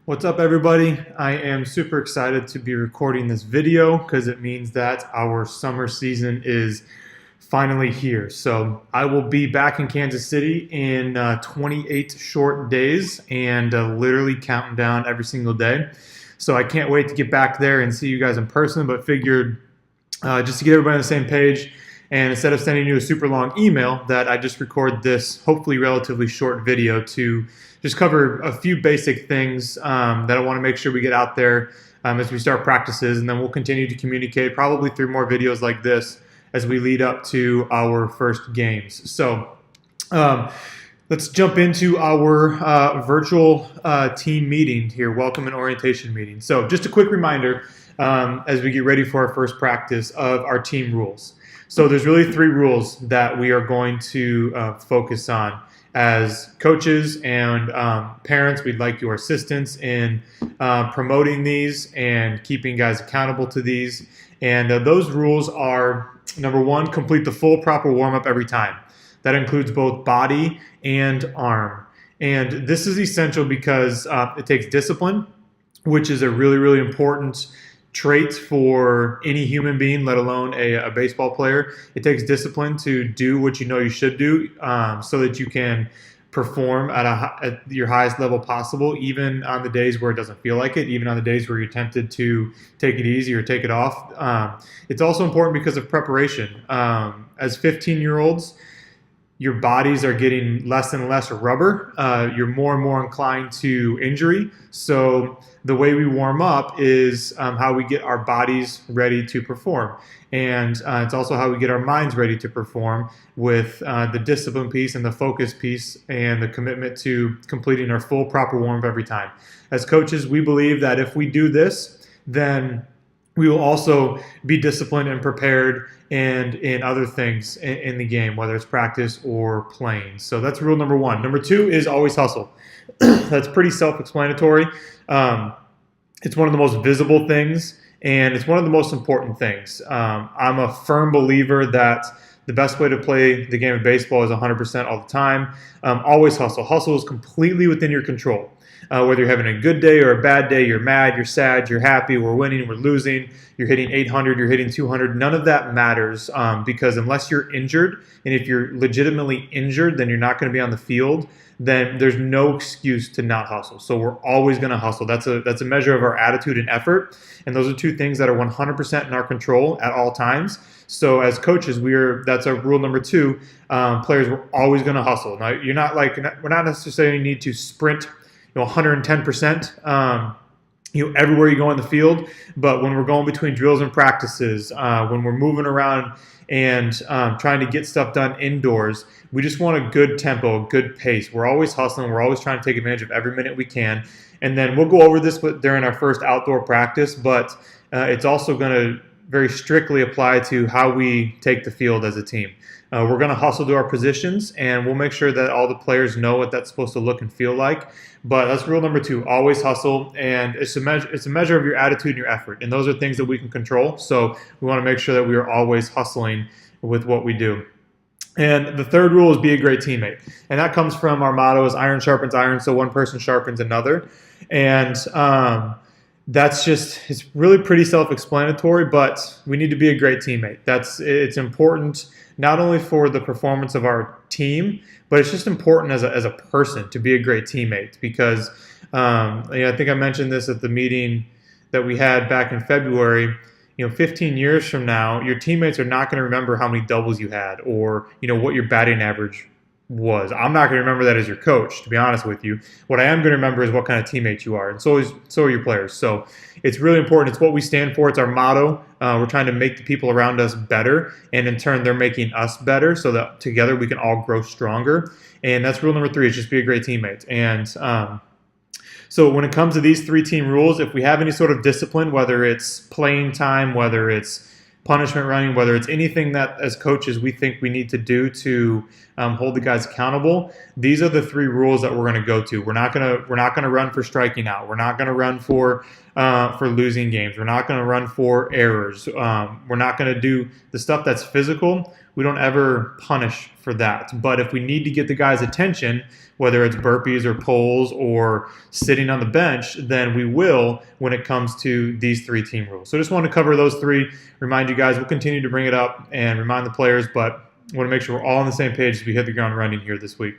What's up, everybody? I am super excited to be recording this video because it means that our summer season is finally here. So I will be back in Kansas City in 28 short days and literally counting down every single day. So I can't wait to get back there and see you guys in person, but figured just to get everybody on the same page, and instead of sending you a super long email, that I just record this hopefully relatively short video to just cover a few basic things that I want to make sure we get out there as we start practices, and then we'll continue to communicate probably through more videos like this as we lead up to our first games. So let's jump into our virtual team meeting here, welcome and orientation meeting. So just a quick reminder as we get ready for our first practice of our team rules. So there's really three rules that we are going to focus on. As coaches and parents, we'd like your assistance in promoting these and keeping guys accountable to these. And those rules are, number one, complete the full proper warm-up every time. That includes both body and arm. And this is essential because it takes discipline, which is a really, really important trait for any human being, let alone a baseball player. It takes discipline to do what you know you should do so that you can perform at your highest level possible, even on the days where it doesn't feel like it, even on the days where you're tempted to take it easy or take it off. It's also important because of preparation. As 15-year-olds, your bodies are getting less and less rubber. You're more and more inclined to injury. So the way we warm up is how we get our bodies ready to perform. And it's also how we get our minds ready to perform with the discipline piece and the focus piece and the commitment to completing our full proper warm-up every time. As coaches, we believe that if we do this, then we will also be disciplined and prepared and in other things in the game, whether it's practice or playing. So that's rule number one. Number two is always hustle. That's pretty self-explanatory. It's one of the most visible things, and it's one of the most important things. I'm a firm believer that the best way to play the game of baseball is 100% all the time. Always hustle. Hustle is completely within your control. Whether you're having a good day or a bad day, you're mad, you're sad, you're happy, we're winning, we're losing, you're hitting 800, you're hitting 200, none of that matters because unless you're injured, and if you're legitimately injured, then you're not going to be on the field, then there's no excuse to not hustle. So we're always going to hustle. That's a measure of our attitude and effort, and those are two things that are 100% in our control at all times. So as coaches, that's our rule number two. Players, we're always going to hustle. Now, we're not necessarily need to sprint 110%, everywhere you go in the field. But when we're going between drills and practices, when we're moving around and trying to get stuff done indoors, we just want a good tempo, a good pace. We're always hustling. We're always trying to take advantage of every minute we can. And then we'll go over this during our first outdoor practice, but it's also going to very strictly apply to how we take the field as a team. We're going to hustle to our positions, and we'll make sure that all the players know what that's supposed to look and feel like. But that's rule number two, always hustle, and it's a measure of your attitude and your effort, and those are things that we can control. So we want to make sure that we are always hustling with what we do. And the third rule is be a great teammate, and that comes from our motto is iron sharpens iron, so one person sharpens another. And it's really pretty self-explanatory, but we need to be a great teammate. It's important not only for the performance of our team, but it's just important as a person to be a great teammate because I think I mentioned this at the meeting that we had back in February. 15 years from now, your teammates are not going to remember how many doubles you had or what your batting average was. I'm not going to remember that as your coach, to be honest with you. What I am going to remember is what kind of teammate you are, and so are your players. So it's really important. It's what we stand for. It's our motto. We're trying to make the people around us better, and in turn, they're making us better so that together we can all grow stronger. And that's rule number three, is just be a great teammate. And so when it comes to these three team rules, if we have any sort of discipline, whether it's playing time, whether it's punishment running, whether it's anything that as coaches we think we need to do to hold the guys accountable, these are the three rules that we're going to go to. We're not going to run for striking out. We're not going to run for losing games. We're not going to run for errors. We're not going to do the stuff that's physical. we don't ever punish for that. But if we need to get the guys' attention, whether it's burpees or pulls or sitting on the bench, then we will when it comes to these 3 team rules. So just want to cover those 3, remind you guys, we'll continue to bring it up and remind the players, but I want to make sure we're all on the same page as we hit the ground running here this week.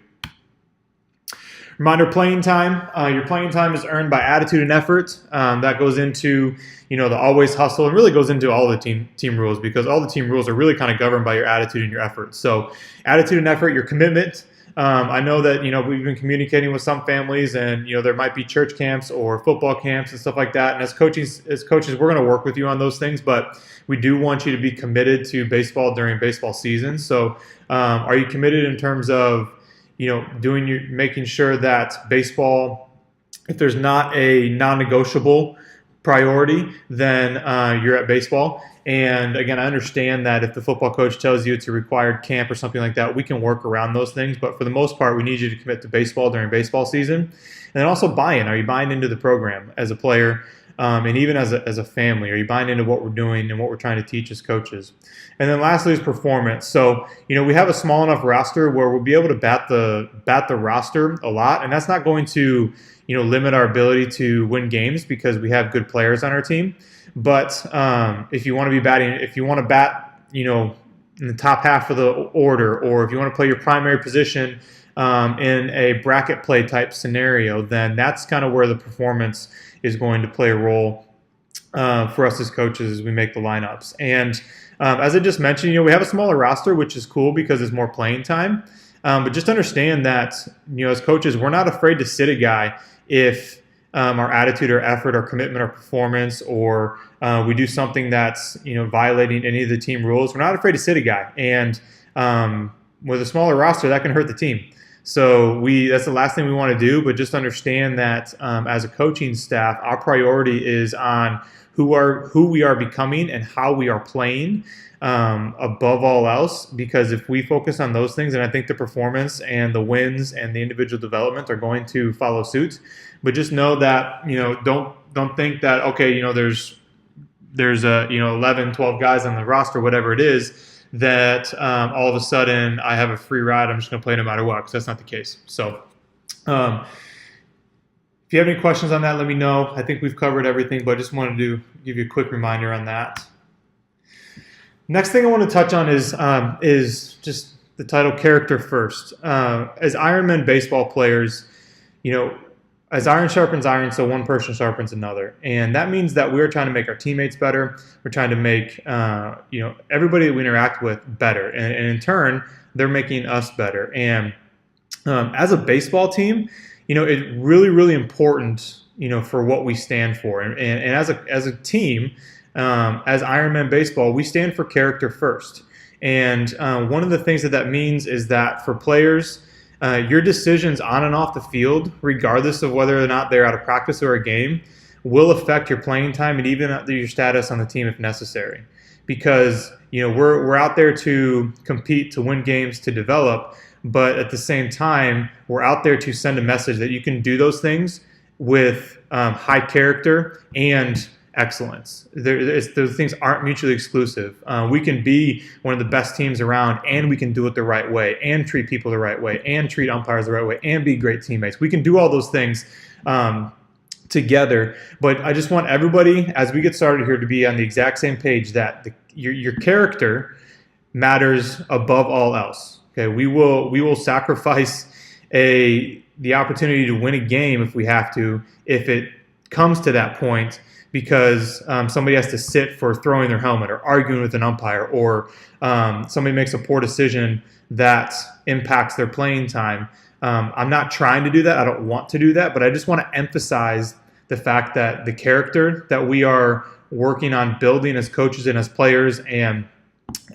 Reminder, playing time. Your playing time is earned by attitude and effort. That goes into, the always hustle, and really goes into all the team rules, because all the team rules are really kind of governed by your attitude and your effort. So attitude and effort, your commitment. I know that, we've been communicating with some families, and, there might be church camps or football camps and stuff like that. And as coaches, we're going to work with you on those things, but we do want you to be committed to baseball during baseball season. So are you committed in terms of, making sure that baseball, if there's not a non-negotiable priority, then you're at baseball. And again, I understand that if the football coach tells you it's a required camp or something like that, we can work around those things. But for the most part, we need you to commit to baseball during baseball season. And then also buy-in. Are you buying into the program as a player? And even as a family, are you buying into what we're doing and what we're trying to teach as coaches? And then lastly is performance. So, we have a small enough roster where we'll be able to bat the roster a lot, and that's not going to, limit our ability to win games because we have good players on our team. But if you want to bat, in the top half of the order, or if you want to play your primary position in a bracket play type scenario, then that's kind of where the performance is going to play a role for us as coaches as we make the lineups. And as I just mentioned, we have a smaller roster, which is cool because it's more playing time. But just understand that, as coaches, we're not afraid to sit a guy if our attitude or effort or commitment or performance, or we do something that's, violating any of the team rules. We're not afraid to sit a guy. And with a smaller roster, that can hurt the team. So that's the last thing we want to do, but just understand that as a coaching staff, our priority is on who we are becoming and how we are playing above all else, because if we focus on those things, and I think the performance and the wins and the individual development are going to follow suit. But just know that, don't think that, okay, there's 11, 12 guys on the roster, whatever it is, that all of a sudden I have a free ride, I'm just going to play no matter what, because that's not the case. So if you have any questions on that, let me know. I think we've covered everything, but I just wanted to give you a quick reminder on that. Next thing I want to touch on is just the title, character first. As Ironman baseball players, as iron sharpens iron, so one person sharpens another. And that means that we're trying to make our teammates better. We're trying to make, everybody that we interact with better. And in turn, they're making us better. And as a baseball team, it's really, really important, for what we stand for. And as a team, as Ironman baseball, we stand for character first. And one of the things that means is that for players, your decisions on and off the field, regardless of whether or not they're out of practice or a game, will affect your playing time and even your status on the team if necessary. Because we're out there to compete, to win games, to develop, but at the same time, we're out there to send a message that you can do those things with high character and excellence. Those things aren't mutually exclusive. We can be one of the best teams around, and we can do it the right way, and treat people the right way, and treat umpires the right way, and be great teammates. We can do all those things together. But I just want everybody, as we get started here, to be on the exact same page that your character matters above all else. Okay, we will sacrifice the opportunity to win a game if we have to, if it comes to that point, because somebody has to sit for throwing their helmet or arguing with an umpire, or somebody makes a poor decision that impacts their playing time. I'm not trying to do that. I don't want to do that, but I just want to emphasize the fact that the character that we are working on building as coaches and as players and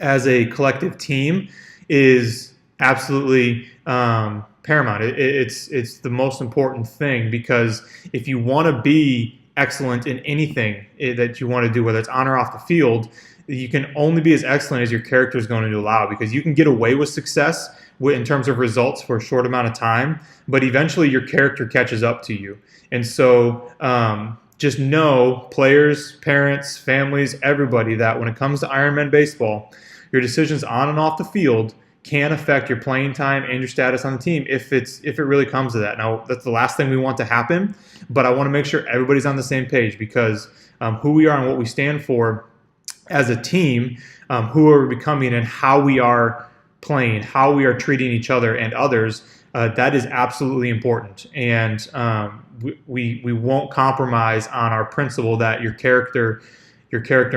as a collective team is absolutely paramount. It's the most important thing, because if you want to be excellent in anything that you want to do, whether it's on or off the field, you can only be as excellent as your character is going to allow, because you can get away with success in terms of results for a short amount of time, but eventually your character catches up to you. And so just know, players, parents, families, everybody, that when it comes to Ironman baseball, your decisions on and off the field can affect your playing time and your status on the team if it really comes to that. Now, that's the last thing we want to happen, but I want to make sure everybody's on the same page, because who we are and what we stand for as a team, who are we becoming, and how we are playing, how we are treating each other and others, that is absolutely important. And we won't compromise on our principle that your character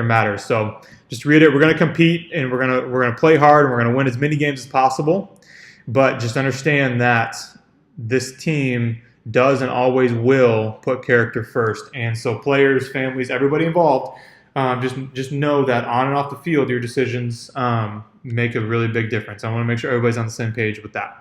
matters. So just read it. We're going to compete, and we're going to play hard, and we're going to win as many games as possible. But just understand that this team does and always will put character first. And so players, families, everybody involved, just know that on and off the field, your decisions make a really big difference. I want to make sure everybody's on the same page with that.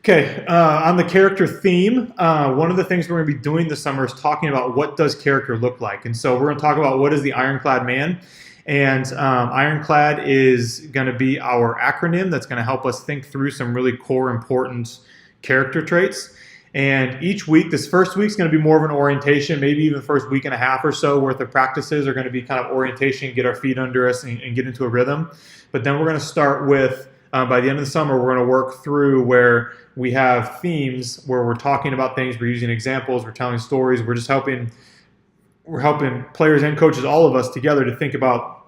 Okay, on the character theme, one of the things we're going to be doing this summer is talking about what does character look like. And so we're going to talk about what is the Ironclad Man. And Ironclad is going to be our acronym that's going to help us think through some really core important character traits. And each week, this first week is going to be more of an orientation, maybe even the first week and a half or so worth of practices are going to be kind of orientation, get our feet under us and get into a rhythm. But then we're going to start with, by the end of the summer, we're going to work through where we have themes where we're talking about things, we're using examples, we're telling stories, we're helping players and coaches, all of us together, to think about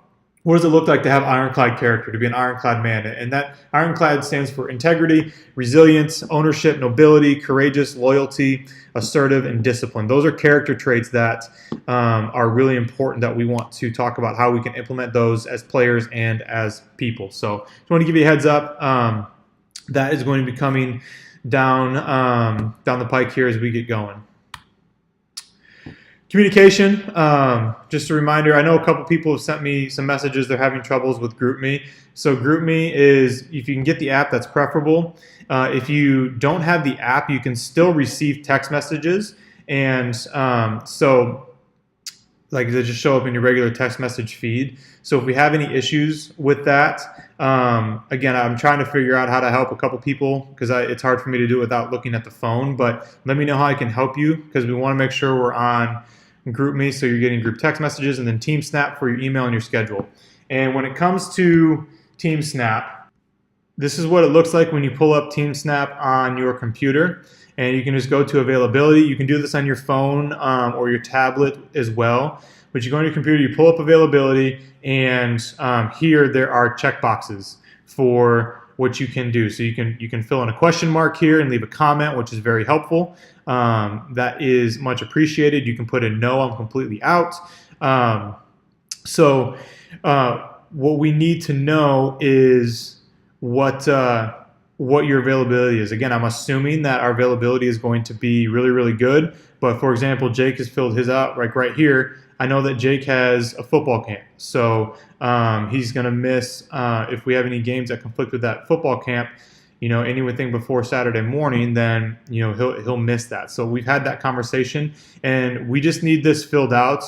what does it look like to have Ironclad character, to be an Ironclad man. And that Ironclad stands for integrity, resilience, ownership, nobility, courageous, loyalty, assertive, and discipline. Those are character traits that are really important, that we want to talk about how we can implement those as players and as people. So just want to give you a heads up. That is going to be coming down the pike here as we get going. Communication, just a reminder, I know a couple people have sent me some messages they're having troubles with GroupMe. So GroupMe is, if you can get the app, that's preferable. If you don't have the app, you can still receive text messages. And so like they just show up in your regular text message feed. So if we have any issues with that, again, I'm trying to figure out how to help a couple people, because it's hard for me to do it without looking at the phone. But let me know how I can help you, because we want to make sure we're on GroupMe, so you're getting group text messages, and then TeamSnap for your email and your schedule. And when it comes to TeamSnap, this is what it looks like when you pull up TeamSnap on your computer. And you can just go to availability. You can do this on your phone or your tablet as well. But you go on your computer, you pull up availability, and here there are checkboxes for what you can do. So you can fill in a question mark here and leave a comment, which is very helpful. That is much appreciated. You can put in no, I'm completely out. So what we need to know is what your availability is. Again, I'm assuming that our availability is going to be really, really good. But for example, Jake has filled his out right here. I know that Jake has a football camp. So he's going to miss, if we have any games that conflict with that football camp, anything before Saturday morning, then, he'll miss that. So we've had that conversation, and we just need this filled out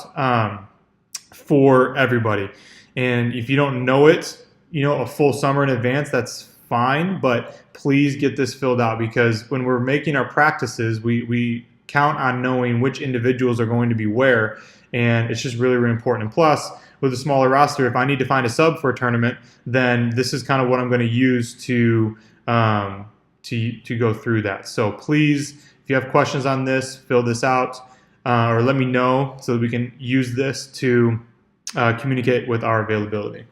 for everybody. And if you don't know it, a full summer in advance, that's fine, but please get this filled out, because when we're making our practices, we count on knowing which individuals are going to be where, and it's just really, really important. And plus, with a smaller roster, if I need to find a sub for a tournament, then this is kind of what I'm going to use to go through that. So please, if you have questions on this, fill this out, or let me know so that we can use this to communicate with our availability.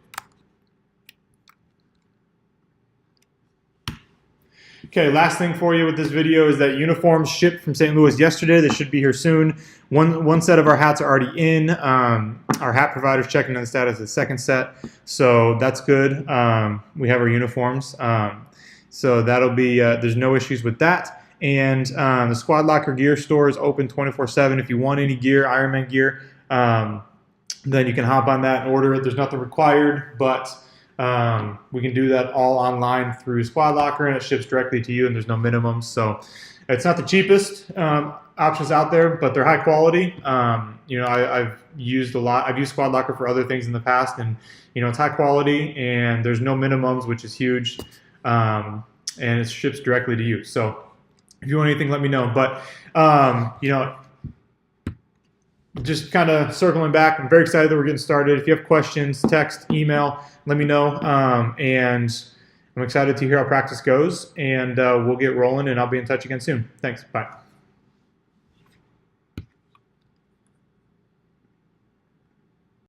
Okay, last thing for you with this video is that uniforms shipped from St. Louis yesterday. They should be here soon. One set of our hats are already in. Our hat provider's checking on the status of the second set, so that's good. We have our uniforms, so that'll be, there's no issues with that. And the Squad Locker gear store is open 24/7. If you want any gear, Ironman gear, then you can hop on that and order it. There's nothing required, but we can do that all online through Squad Locker, and it ships directly to you, and there's no minimums. So it's not the cheapest options out there, but they're high quality. I've used Squad Locker for other things in the past, and it's high quality, and there's no minimums, which is huge, and it ships directly to you. So if you want anything, let me know. But just kind of circling back, I'm very excited that we're getting started. If you have questions, text, email, let me know. And I'm excited to hear how practice goes, and we'll get rolling, and I'll be in touch again soon. Thanks. Bye.